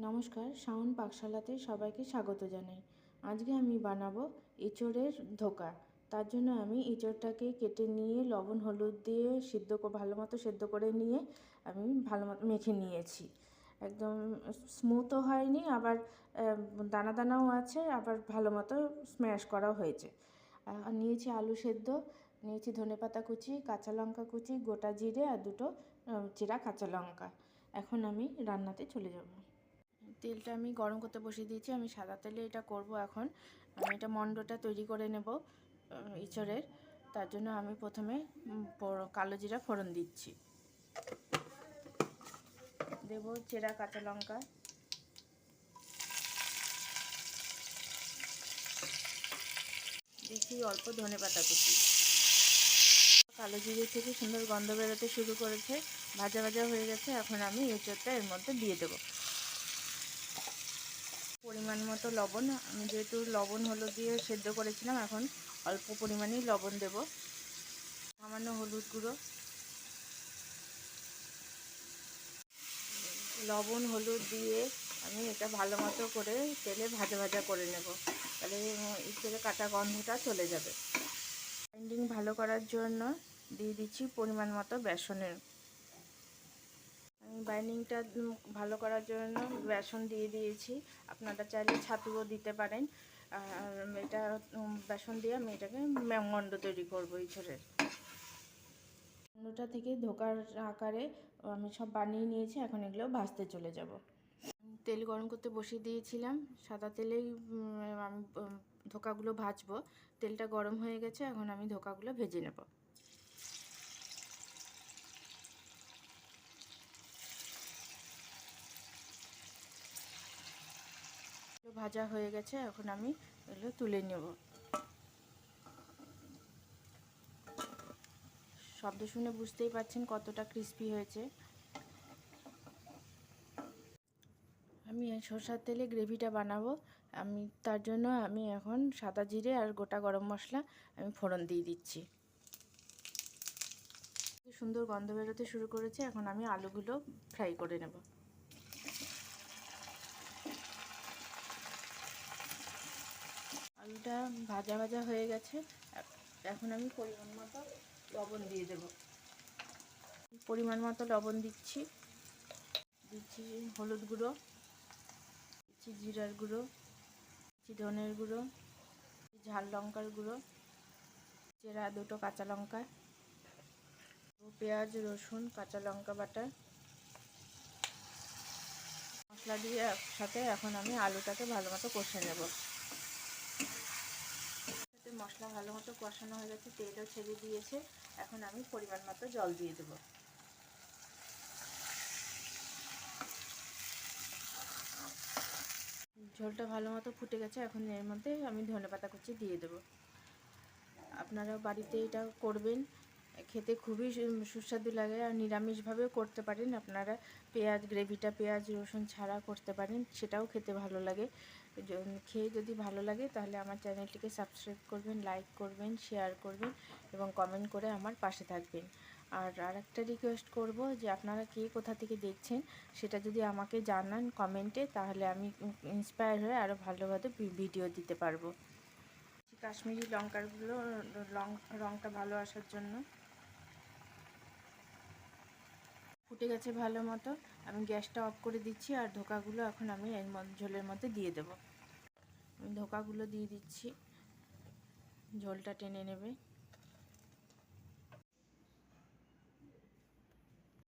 নমস্কার, শাওন পাকশালাতে সবাইকে স্বাগত জানাই। আজকে আমি বানাবো এঁচোড়ের ধোকা। তার জন্য আমি এঁচোড়টাকে কেটে নিয়ে লবণ হলুদ দিয়ে ভালো মতো সেদ্ধ করে নিয়ে আমি ভালো মতো মেখে নিয়েছি। একদম স্মুথও হয়নি, আবার দানা দানাও আছে, আবার ভালো মতো স্ম্যাশ করাও হয়েছে। আর নিয়েছি আলু সেদ্ধ, নিয়েছি ধনেপাতা কুচি, কাঁচা লঙ্কা কুচি, গোটা জিরে আর দুটো চেরা কাঁচা লঙ্কা। এখন আমি রান্নাতে চলে যাব। তেলটা আমি গরম করতে বসিয়ে দিয়েছি। আমি সাদা তেলে এটা করব। এখন আমি এটা মণ্ডটা তৈরি করে নেব এঁচোড়ের। তার জন্য আমি প্রথমে কালো জিরা ফোড়ন দিচ্ছি, দেব চেরা কাঁচা লঙ্কা, দিচ্ছি অল্প ধনেপাতা কুচি। কালো জিরে থেকে সুন্দর গন্ধ বেরোতে শুরু করেছে, ভাজা ভাজা হয়ে গেছে। এখন আমি এঁচোড়টা এর মধ্যে দিয়ে দেব। পরিমাণ মতো লবণ, আমি যেহেতু লবণ হলুদ দিয়ে সেদ্ধ করেছিলাম, এখন অল্প পরিমাণেই লবণ দেব। সামান্য হলুদ গুঁড়ো, লবণ হলুদ দিয়ে আমি এটা ভালো মতো করে তেলে ভাজা ভাজা করে নেব। তাহলে তেলে কাটা গন্ধটা চলে যাবে। বাইন্ডিং ভালো করার জন্য দিয়ে দিচ্ছি পরিমাণ মতো বেসনের। আমি বাইন্ডিংটা ভালো করার জন্য বেসন দিয়ে দিয়েছি। আপনারা চাইলে ছাতুও দিতে পারেন। আর এটা বেসন দিয়ে আমি এটাকে মণ্ড তৈরি করবো এঁচোড়ের। মণ্ডটা থেকে ধোকার আকারে আমি সব বানিয়ে নিয়েছি। এখন এগুলো ভাজতে চলে যাব। তেল গরম করতে বসিয়ে দিয়েছিলাম, সাদা তেলেই আমি ধোকাগুলো ভাজবো। তেলটা গরম হয়ে গেছে, এখন আমি ধোকাগুলো ভেজে নেব। ভাজা হয়ে গেছে, এখন আমি এগুলো তুলে নেব। শব্দ শুনে বুঝতেই পারছেন কতটা ক্রিস্পি হয়েছে। আমি সরষের তেলে গ্রেভিটা বানাবো। তার জন্য আমি এখন সাদা জিরে আর গোটা গরম মশলা আমি ফোড়ন দিয়ে দিচ্ছি। সুন্দর গন্ধ বেরোতে শুরু করেছে। এখন আমি আলুগুলো ফ্রাই করে নেব। আলুটা ভাজা ভাজা হয়ে গেছে। এখন আমি পরিমাণ মতো লবণ দিয়ে দেব। পরিমাণ মতো লবণ দিচ্ছি হলুদ গুঁড়ো, দিচ্ছি জিরার গুঁড়ো, দিচ্ছি ধনের গুঁড়ো, ঝাল লঙ্কার গুঁড়ো, চেরা দুটো কাঁচা লঙ্কা, পেঁয়াজ রসুন কাঁচা লঙ্কা বাটা মশলা দিয়ে একসাথে এখন আমি আলুটাকে ভালো মতো কষে নেব। মশলা ভালো মতো কষানো হয়ে গেছে, তেলও ছেড়ে দিয়েছে। এখন আমি পরিমাণ মতো জল দিয়ে দেব। ঝোলটা ভালো মতো ফুটে গেছে, এখন এর মধ্যে আমি ধনেপাতা কুচি দিয়ে দেব। আপনারা বাড়িতে এটা করবেন, খেতে খুবই সুস্বাদু লাগে। আর নিরামিষভাবেও করতে পারেন আপনারা। গ্রেভিটা পেঁয়াজ রসুন ছাড়া করতে পারেন, সেটাও খেতে ভালো লাগে। খেয়ে যদি ভালো লাগে তাহলে আমার চ্যানেলটিকে সাবস্ক্রাইব করবেন, লাইক করবেন, শেয়ার করবেন এবং কমেন্ট করে আমার পাশে থাকবেন। আর আরেকটা রিকোয়েস্ট করব যে আপনারা কে কোথা থেকে দেখছেন সেটা যদি আমাকে জানান কমেন্টে, তাহলে আমি ইন্সপায়ার হয়ে আরও ভালোভাবে ভিডিও দিতে পারবো। কাশ্মীরি লঙ্কাগুলো রঙটা ভালো আসার জন্য। ফুটে গেছে ভালো মতো, আমি গ্যাসটা অফ করে দিচ্ছি। আর ধোকাগুলো এখন আমি এর ঝোলের মধ্যে দিয়ে দেব। আমি ধোকাগুলো দিয়ে দিচ্ছি, ঝোলটা টেনে নেবে।